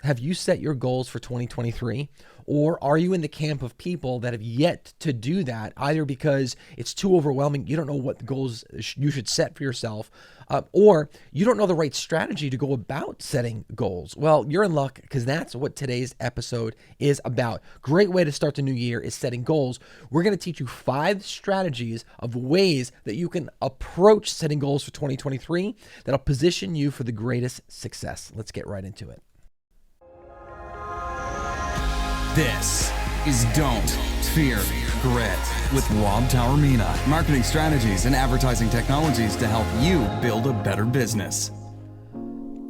Have you set your goals for 2023? Or are you in the camp of people that have yet to do that, either because it's too overwhelming, you don't know what goals you should set for yourself, or you don't know the right strategy to go about setting goals? Well, you're in luck, because that's what today's episode is about. Great way to start the new year is setting goals. We're going to teach you 5 strategies of ways that you can approach setting goals for 2023 that'll position you for the greatest success. Let's get right into it. This is Don't Fear Grit with Rob Taormina. Marketing strategies and advertising technologies to help you build a better business.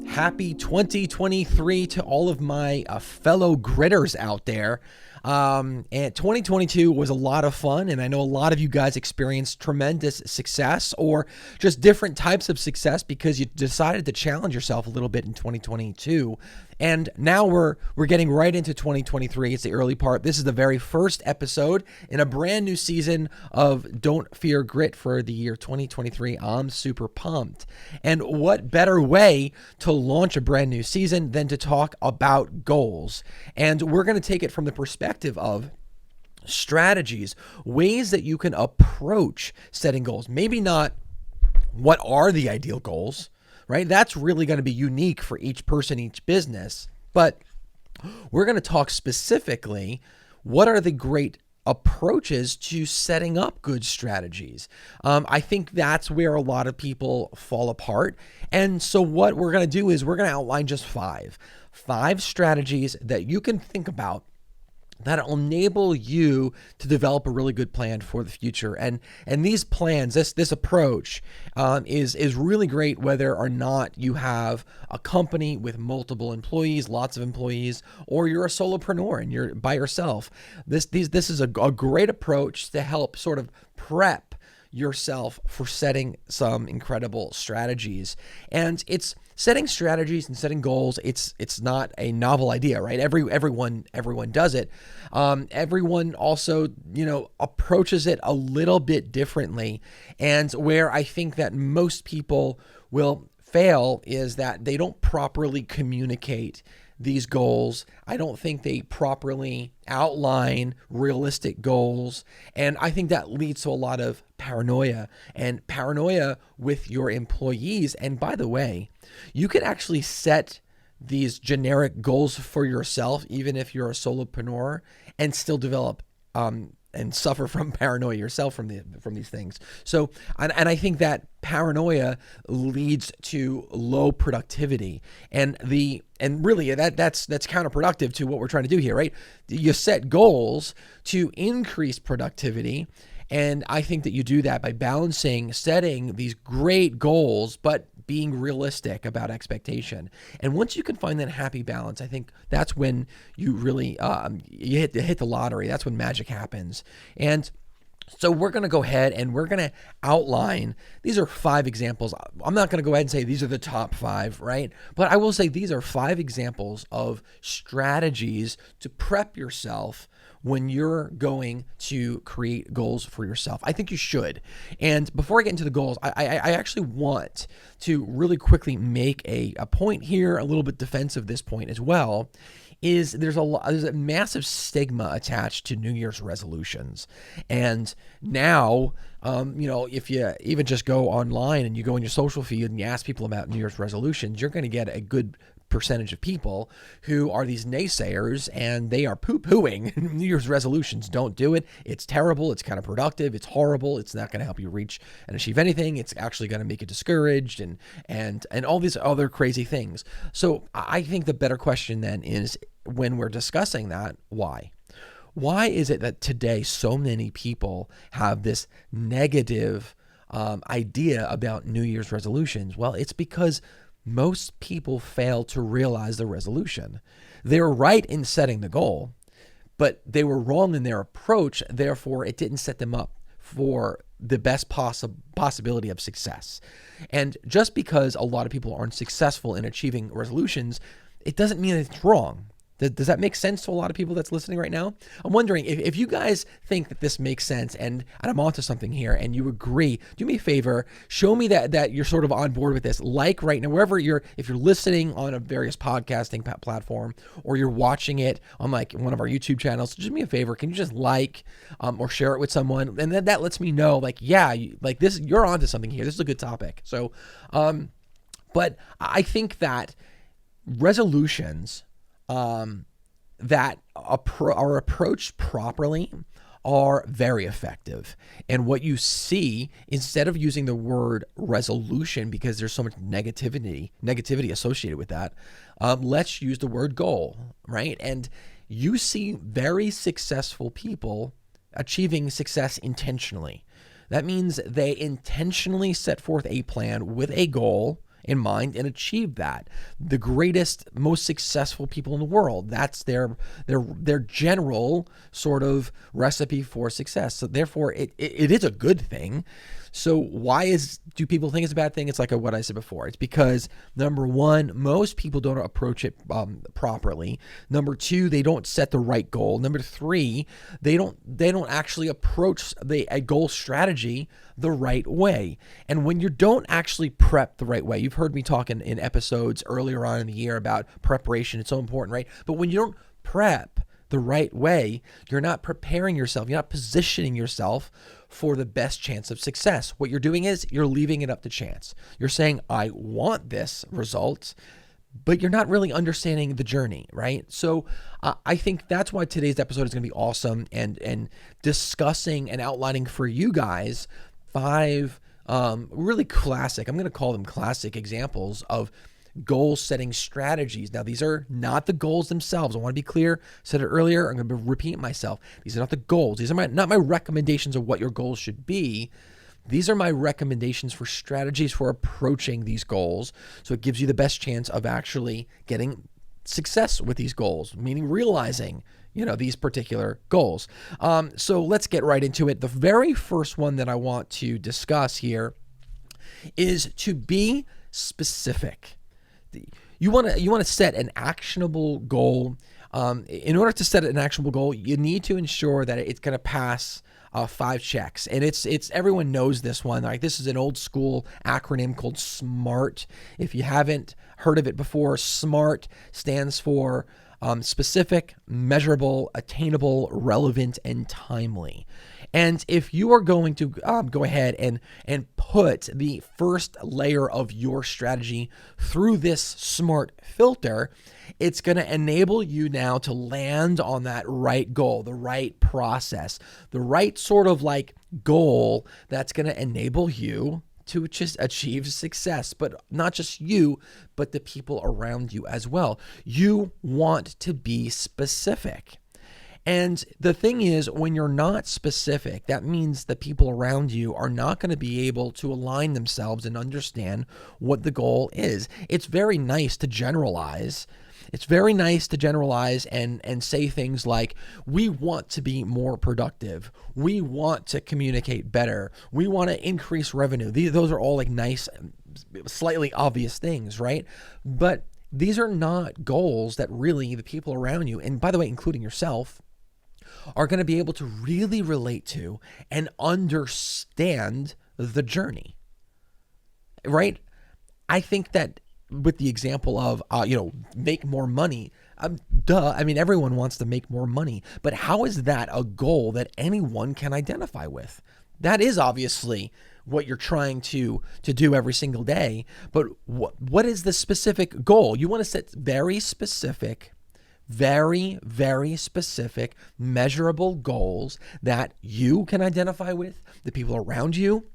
Happy 2023 to all of my fellow gritters out there. And 2022 was a lot of fun, and I know a lot of you guys experienced tremendous success or just different types of success because you decided to challenge yourself a little bit in 2022. And now we're getting right into 2023. It's the early part. This is the very first episode in a brand new season of Don't Fear Grit for the year 2023. I'm super pumped. And what better way to launch a brand new season than to talk about goals? And we're going to take it from the perspective of strategies, ways that you can approach setting goals. Maybe not what are the ideal goals, right? That's really going to be unique for each person, each business. But we're going to talk specifically, what are the great approaches to setting up good strategies? I think that's where a lot of people fall apart. And so what we're going to do is we're going to outline just five strategies that you can think about that'll enable you to develop a really good plan for the future. And these plans, this approach is really great whether or not you have a company with multiple employees, lots of employees, or you're a solopreneur and you're by yourself. This is a great approach to help sort of prep yourself for setting some incredible strategies. And it's setting strategies and setting goals. It's not a novel idea, right? Everyone does it. Everyone also, approaches it a little bit differently. And where I think that most people will fail is that they don't properly communicate these goals. I don't think they properly outline realistic goals. And I think that leads to a lot of paranoia with your employees. And by the way, you can actually set these generic goals for yourself, even if you're a solopreneur, and still develop and suffer from paranoia yourself from these things. So, and I think that paranoia leads to low productivity, and really that's counterproductive to what we're trying to do here, right? You set goals to increase productivity, and I think that you do that by setting these great goals, but being realistic about expectation. And once you can find that happy balance, I think that's when you really you hit the lottery. That's when magic happens. And so we're going to go ahead and we're going to outline, these are 5 examples. I'm not going to go ahead and say these are the top 5, right? But I will say these are 5 examples of strategies to prep yourself when you're going to create goals for yourself. I think you should. And before I get into the goals, I actually want to really quickly make a point here, a little bit defensive this point as well, is there's a massive stigma attached to New Year's resolutions. And now, if you even just go online and you go in your social feed and you ask people about New Year's resolutions, you're going to get a good percentage of people who are these naysayers, and they are poo-pooing New Year's resolutions. Don't do it. It's terrible. It's counterproductive. It's horrible. It's not going to help you reach and achieve anything. It's actually going to make you discouraged and all these other crazy things. So I think the better question then is, when we're discussing that, why? Why is it that today so many people have this negative idea about New Year's resolutions? Well, it's because most people fail to realize the resolution. They were right in setting the goal, but they were wrong in their approach. Therefore, it didn't set them up for the best possibility of success. And just because a lot of people aren't successful in achieving resolutions, it doesn't mean it's wrong. Does that make sense to a lot of people that's listening right now? I'm wondering if you guys think that this makes sense and I'm onto something here and you agree, do me a favor, show me that you're sort of on board with this. Like right now, wherever if you're listening on a various podcasting platform or you're watching it on like one of our YouTube channels, just do me a favor. Can you just or share it with someone? And then that lets me know like, yeah, like this, you're onto something here. This is a good topic. So, but I think that resolutions that are approached properly are very effective. And what you see, instead of using the word resolution because there's so much negativity associated with that, let's use the word goal, right? And you see very successful people achieving success intentionally. That means they intentionally set forth a plan with a goal in mind and achieve that. The greatest, most successful people in the world, that's their general sort of recipe for success. So therefore, it is a good thing. So why do people think it's a bad thing? It's like what I said before. It's because, number one, most people don't approach it properly. Number two, they don't set the right goal. Number three, they don't actually approach a goal strategy the right way. And when you don't actually prep the right way, you've heard me talk in episodes earlier on in the year about preparation. It's so important, right? But when you don't prep the right way, you're not preparing yourself. You're not positioning yourself for the best chance of success. What you're doing is you're leaving it up to chance. You're saying, I want this result, but you're not really understanding the journey, right? So I think that's why today's episode is going to be awesome and discussing and outlining for you guys 5 really classic, I'm going to call them classic examples of goal setting strategies. Now, these are not the goals themselves. I want to be clear. I said it earlier. I'm going to repeat myself. These are not the goals. These are not my recommendations of what your goals should be. These are my recommendations for strategies for approaching these goals. So it gives you the best chance of actually getting success with these goals, meaning realizing, these particular goals. So let's get right into it. The very first one that I want to discuss here is to be specific. You want to set an actionable goal. In order to set an actionable goal, you need to ensure that it's going to pass 5 checks. And it's everyone knows this one. Like, this is an old school acronym called SMART. If you haven't heard of it before, SMART stands for specific, measurable, attainable, relevant, and timely. And if you are going to go ahead and put the first layer of your strategy through this SMART filter, it's going to enable you now to land on that right goal, the right process, the right sort of like goal that's going to enable you to just achieve success, but not just you, but the people around you as well. You want to be specific. And the thing is, when you're not specific, that means the people around you are not going to be able to align themselves and understand what the goal is. It's very nice to generalize. It's very nice to generalize and say things like, we want to be more productive. We want to communicate better. We want to increase revenue. Those are all like nice, slightly obvious things, right? But these are not goals that really the people around you, and by the way, including yourself, are going to be able to really relate to and understand the journey, right? I think that with the example of, make more money, duh. I mean, everyone wants to make more money, but how is that a goal that anyone can identify with? That is obviously what you're trying to do every single day, but what is the specific goal? You want to set very specific, very, very specific, measurable goals that you can identify with, the people around you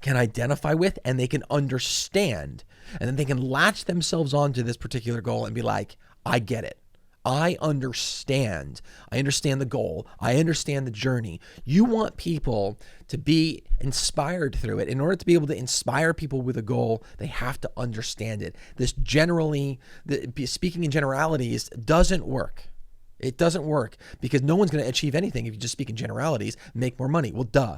can identify with, and they can understand. And then they can latch themselves onto this particular goal and be like, I get it. I understand. I understand the goal. I understand the journey. You want people to be inspired through it. In order to be able to inspire people with a goal, they have to understand it. This generally, speaking in generalities, doesn't work. It doesn't work because no one's going to achieve anything if you just speak in generalities, make more money. Well, duh.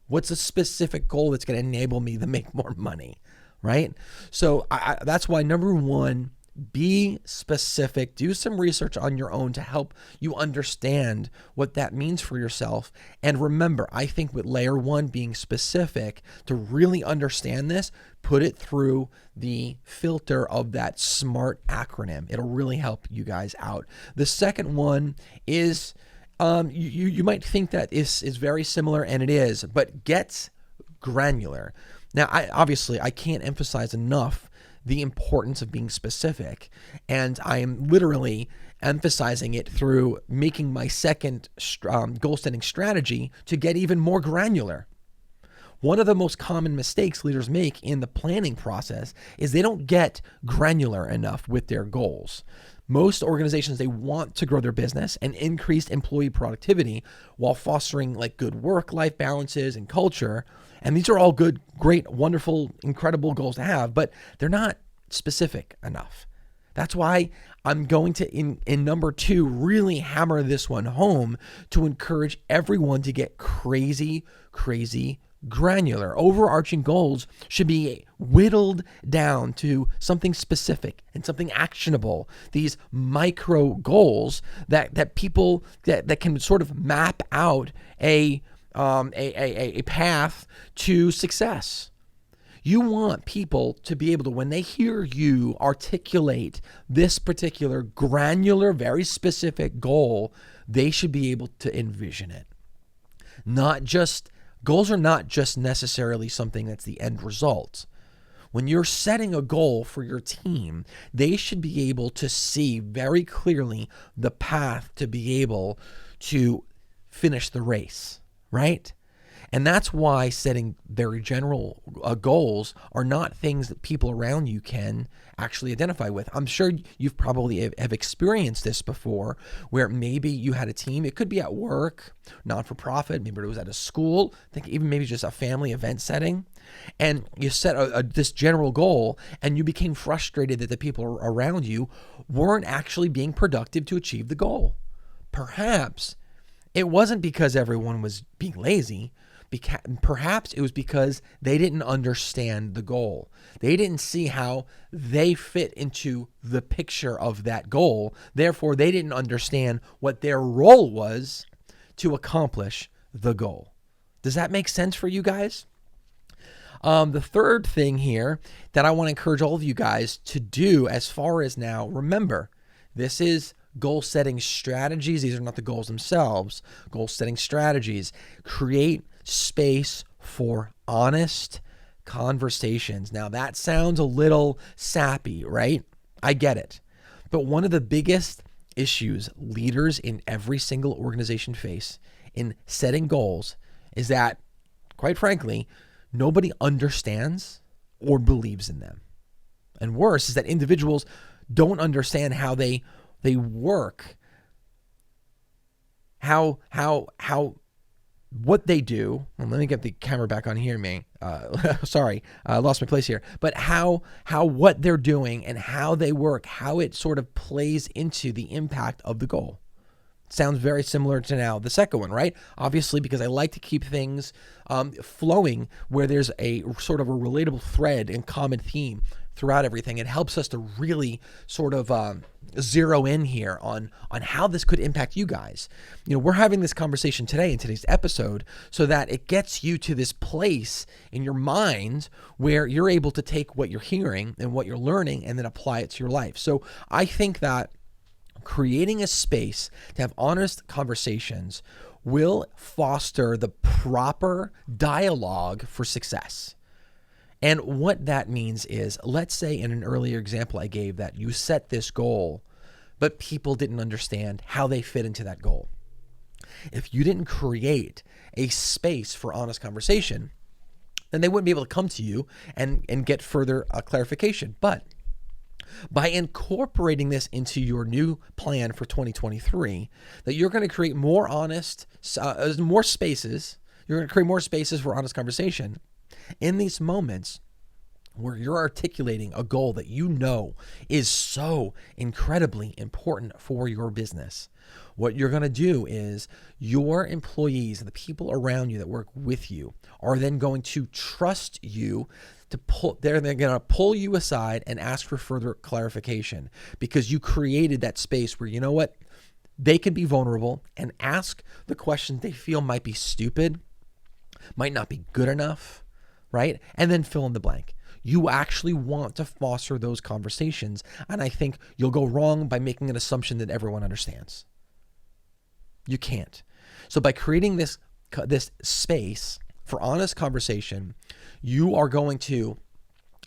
What's a specific goal that's going to enable me to make more money, right? So that's why, number one, Be specific. Do some research on your own to help you understand what that means for yourself. And remember, I think with layer one, being specific, to really understand this, put it through the filter of that SMART acronym. It'll really help you guys out. The second one is, you might think that is very similar, and it is, but get granular. Now, I can't emphasize enough the importance of being specific, and I am literally emphasizing it through making my second goal setting strategy to get even more granular. One of the most common mistakes leaders make in the planning process is they don't get granular enough with their goals. Most organizations, they want to grow their business and increase employee productivity while fostering like good work-life balances and culture. And these are all good, great, wonderful, incredible goals to have, but they're not specific enough. That's why I'm going to, in number 2, really hammer this one home to encourage everyone to get crazy granular. Overarching goals should be whittled down to something specific and something actionable. These micro goals that people that can sort of map out a path to success. You want people to be able to, when they hear you articulate this particular granular, very specific goal, they should be able to envision it. Goals are not just necessarily something that's the end result. When you're setting a goal for your team, they should be able to see very clearly the path to be able to finish the race, right? And that's why setting very general goals are not things that people around you can actually identify with. I'm sure you've probably have experienced this before, where maybe you had a team. It could be at work, not-for-profit, maybe it was at a school, I think even maybe just a family event setting. And you set this general goal, and you became frustrated that the people around you weren't actually being productive to achieve the goal. Perhaps it wasn't because everyone was being lazy. Perhaps it was because they didn't understand the goal. They didn't see how they fit into the picture of that goal. Therefore, they didn't understand what their role was to accomplish the goal. Does that make sense for you guys? The third thing here that I want to encourage all of you guys to do as far as now, remember, this is goal setting strategies. These are not the goals themselves. Goal setting strategies. Create space for honest conversations. Now that sounds a little sappy, right? I get it. But one of the biggest issues leaders in every single organization face in setting goals is that, quite frankly, nobody understands or believes in them. And worse is that individuals don't understand how they work, how what they do. And let me get the camera back on here, man. Sorry, I lost my place here. But how what they're doing and how they work, how it sort of plays into the impact of the goal. Sounds very similar to now the second one, right? Obviously, because I like to keep things flowing where there's a sort of a relatable thread and common theme throughout everything. It helps us to really sort of zero in here on how this could impact you guys. You know, we're having this conversation today in today's episode so that it gets you to this place in your mind where you're able to take what you're hearing and what you're learning and then apply it to your life. So I think that creating a space to have honest conversations will foster the proper dialogue for success. And what that means is, let's say in an earlier example I gave that you set this goal, but people didn't understand how they fit into that goal. If you didn't create a space for honest conversation, then they wouldn't be able to come to you and get further clarification. But by incorporating this into your new plan for 2023, that you're going to create more more spaces. You're going to create more spaces for honest conversation. In these moments where you're articulating a goal that you know is so incredibly important for your business, what you're going to do is your employees and the people around you that work with you are then going to trust you they're going to pull you aside and ask for further clarification because you created that space where, you know what, they can be vulnerable and ask the questions they feel might be stupid, might not be good enough, right? And then fill in the blank. You actually want to foster those conversations. And I think you'll go wrong by making an assumption that everyone understands. You can't. So by creating this space for honest conversation, you are going to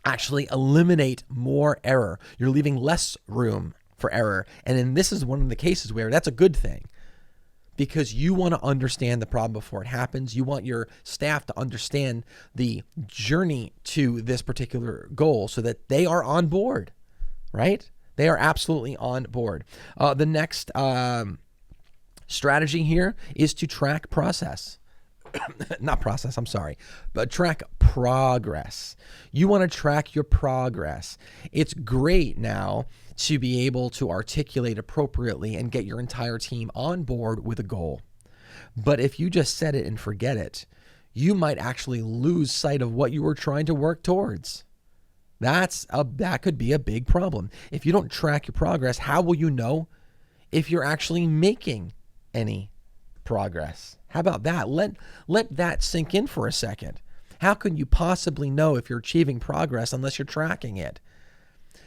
actually eliminate more error. You're leaving less room for error. And this is one of the cases where that's a good thing because you want to understand the problem before it happens. You want your staff to understand the journey to this particular goal so that they are on board, right? They are absolutely on board. The next strategy here is to track process. Not process, I'm sorry, but track progress. You want to track your progress. It's great now to be able to articulate appropriately and get your entire team on board with a goal. But if you just set it and forget it, you might actually lose sight of what you were trying to work towards. That could be a big problem. If you don't track your progress, how will you know if you're actually making any progress? How about that? Let that sink in for a second. How can you possibly know if you're achieving progress unless you're tracking it?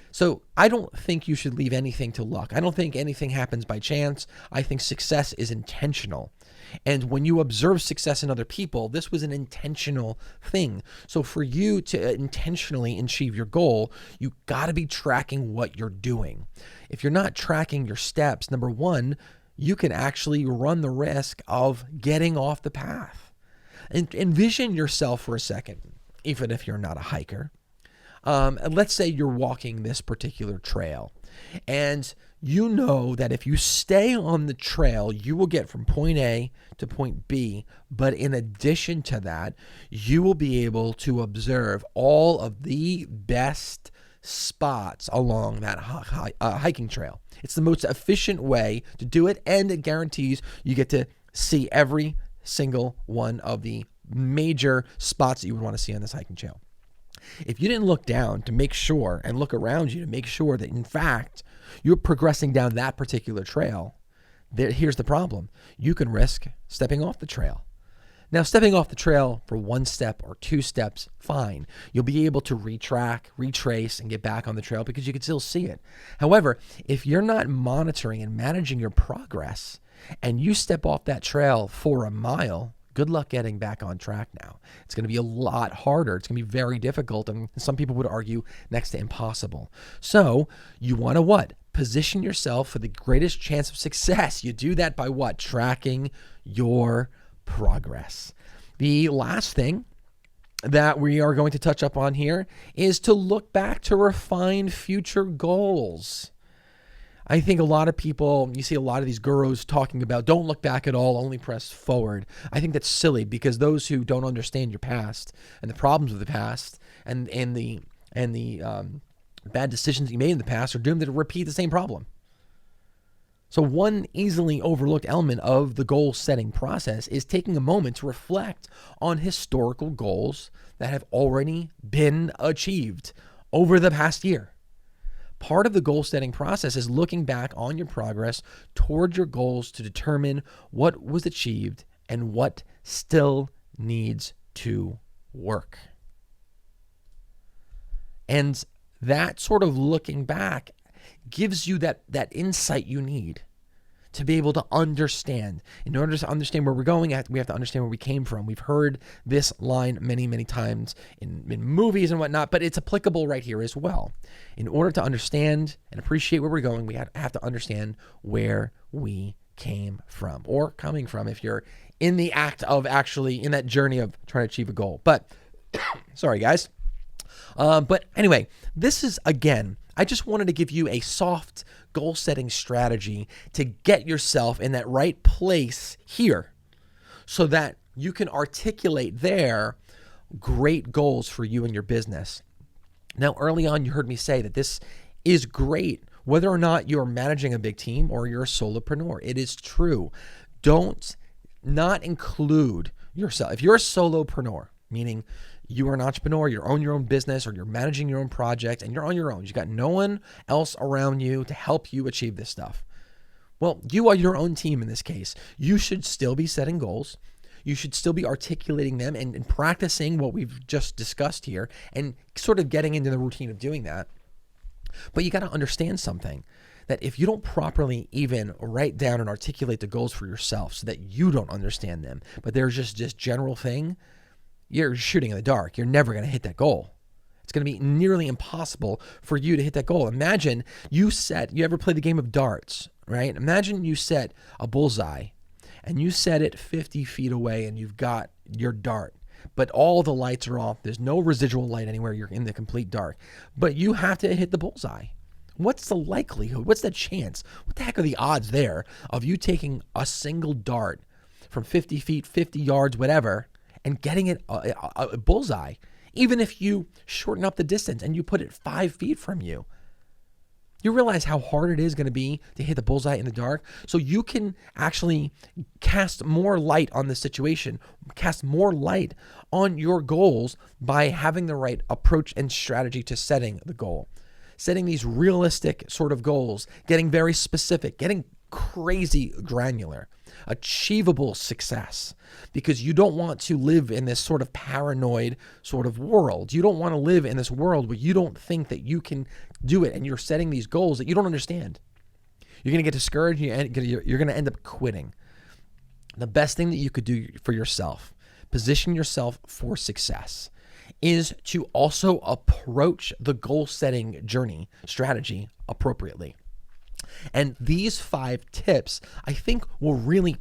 So I don't think you should leave anything to luck. I don't think anything happens by chance. I think success is intentional. And when you observe success in other people, this was an intentional thing. So for you to intentionally achieve your goal, you got to be tracking what you're doing. If you're not tracking your steps, number one, you can actually run the risk of getting off the path. And envision yourself for a second, even if you're not a hiker. Let's say you're walking this particular trail, and you know that if you stay on the trail, you will get from point A to point B. But in addition to that, you will be able to observe all of the best spots along that hiking trail. It's the most efficient way to do it, and it guarantees you get to see every single one of the major spots that you would want to see on this hiking trail. If you didn't look down to make sure and look around you to make sure that, in fact, you're progressing down that particular trail, here's the problem. You can risk stepping off the trail. Now, stepping off the trail for one step or two steps, fine. You'll be able to retrace, and get back on the trail because you can still see it. However, if you're not monitoring and managing your progress and you step off that trail for a mile, good luck getting back on track now. It's going to be a lot harder. It's going to be very difficult, and some people would argue next to impossible. So you want to what? Position yourself for the greatest chance of success. You do that by what? Tracking your progress. The last thing that we are going to touch up on here is to look back to refine future goals. I think a lot of people, you see a lot of these gurus talking about don't look back at all, only press forward. I think that's silly because those who don't understand your past and the problems of the past and the bad decisions you made in the past are doomed to repeat the same problem. So one easily overlooked element of the goal setting process is taking a moment to reflect on historical goals that have already been achieved over the past year. Part of the goal setting process is looking back on your progress toward your goals to determine what was achieved and what still needs to work. And that sort of looking back gives you that insight you need to be able to understand. In order to understand where we're going, we have to understand where we came from. We've heard this line many, many times in movies and whatnot, but it's applicable right here as well. In order to understand and appreciate where we're going, we have to understand where we came from, or coming from if you're in the act of actually in that journey of trying to achieve a goal. But sorry, guys. But anyway, this is, again, I just wanted to give you a soft goal setting strategy to get yourself in that right place here so that you can articulate there great goals for you and your business. Now, early on, you heard me say that this is great, whether or not you're managing a big team or you're a solopreneur. It is true. Don't not include yourself. If you're a solopreneur, meaning you are an entrepreneur, you own your own business, or you're managing your own project, and you're on your own. You got no one else around you to help you achieve this stuff. Well, you are your own team in this case. You should still be setting goals. You should still be articulating them and practicing what we've just discussed here and sort of getting into the routine of doing that. But you got to understand something, that if you don't properly even write down and articulate the goals for yourself so that you don't understand them, but they're just this general thing, you're shooting in the dark. You're never going to hit that goal. It's going to be nearly impossible for you to hit that goal. Imagine you ever play the game of darts, right? Imagine you set a bullseye and you set it 50 feet away and you've got your dart, but all the lights are off. There's no residual light anywhere. You're in the complete dark, but you have to hit the bullseye. What's the likelihood? What's the chance? What the heck are the odds there of you taking a single dart from 50 feet, 50 yards, whatever, and getting it a bullseye, even if you shorten up the distance and you put it 5 feet from you? You realize how hard it is going to be to hit the bullseye in the dark? So you can actually cast more light on the situation, cast more light on your goals by having the right approach and strategy to setting the goal. Setting these realistic sort of goals, getting very specific, getting crazy granular, achievable success, because you don't want to live in this sort of paranoid sort of world. You don't want to live in this world where you don't think that you can do it and you're setting these goals that you don't understand. You're going to get discouraged. You're going to end up quitting. The best thing that you could do for yourself, position yourself for success, is to also approach the goal setting journey strategy appropriately. And these 5 tips, I think, will really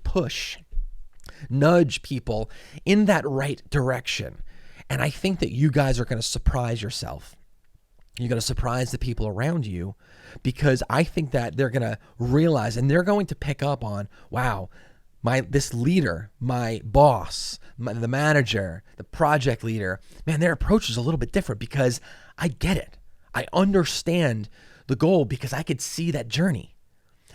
nudge people in that right direction. And I think that you guys are going to surprise yourself. You're going to surprise the people around you, because I think that they're going to realize and they're going to pick up on, wow, this leader, my boss, the manager, the project leader, man, their approach is a little bit different because I get it. I understand the goal because I could see that journey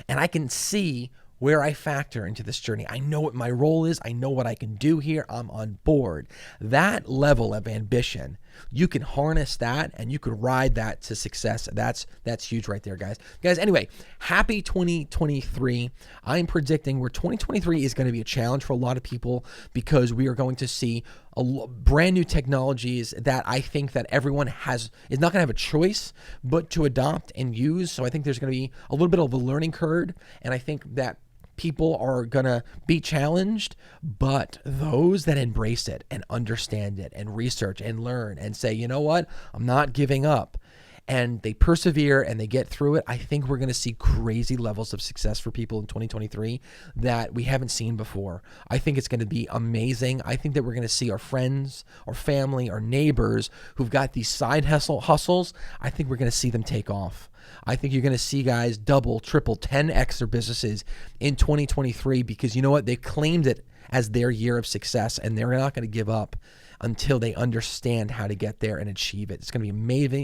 and I can see where I factor into this journey. I know what my role is. I know what I can do here. I'm on board. That level of ambition, you can harness that and you can ride that to success. That's huge right there, guys. Guys, anyway, happy 2023. I'm predicting where 2023 is going to be a challenge for a lot of people because we are going to see brand new technologies that I think that everyone is not going to have a choice but to adopt and use. So I think there's going to be a little bit of a learning curve, and I think that people are going to be challenged, but those that embrace it and understand it and research and learn and say, you know what, I'm not giving up, and they persevere and they get through it, I think we're going to see crazy levels of success for people in 2023 that we haven't seen before. I think it's going to be amazing. I think that we're going to see our friends, our family, our neighbors who've got these side hustles. I think we're going to see them take off. I think you're going to see guys double, triple, 10x their businesses in 2023 because you know what? They claimed it as their year of success, and they're not going to give up until they understand how to get there and achieve it. It's going to be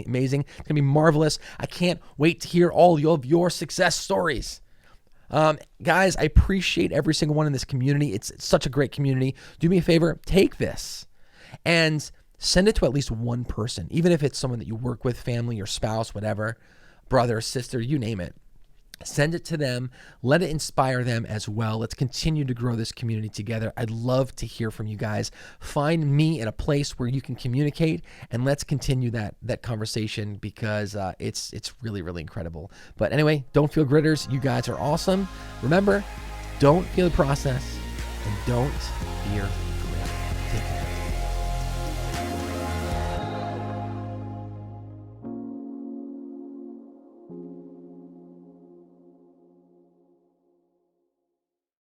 amazing. It's going to be marvelous. I can't wait to hear all of your success stories. Guys, I appreciate every single one in this community. It's such a great community. Do me a favor, take this and send it to at least one person, even if it's someone that you work with, family, your spouse, whatever, brother, sister, you name it. Send it to them. Let it inspire them as well. Let's continue to grow this community together. I'd love to hear from you guys. Find me in a place where you can communicate, and let's continue that conversation because it's really, really incredible. But anyway, don't feel gritters. You guys are awesome. Remember, don't fear the process and don't fear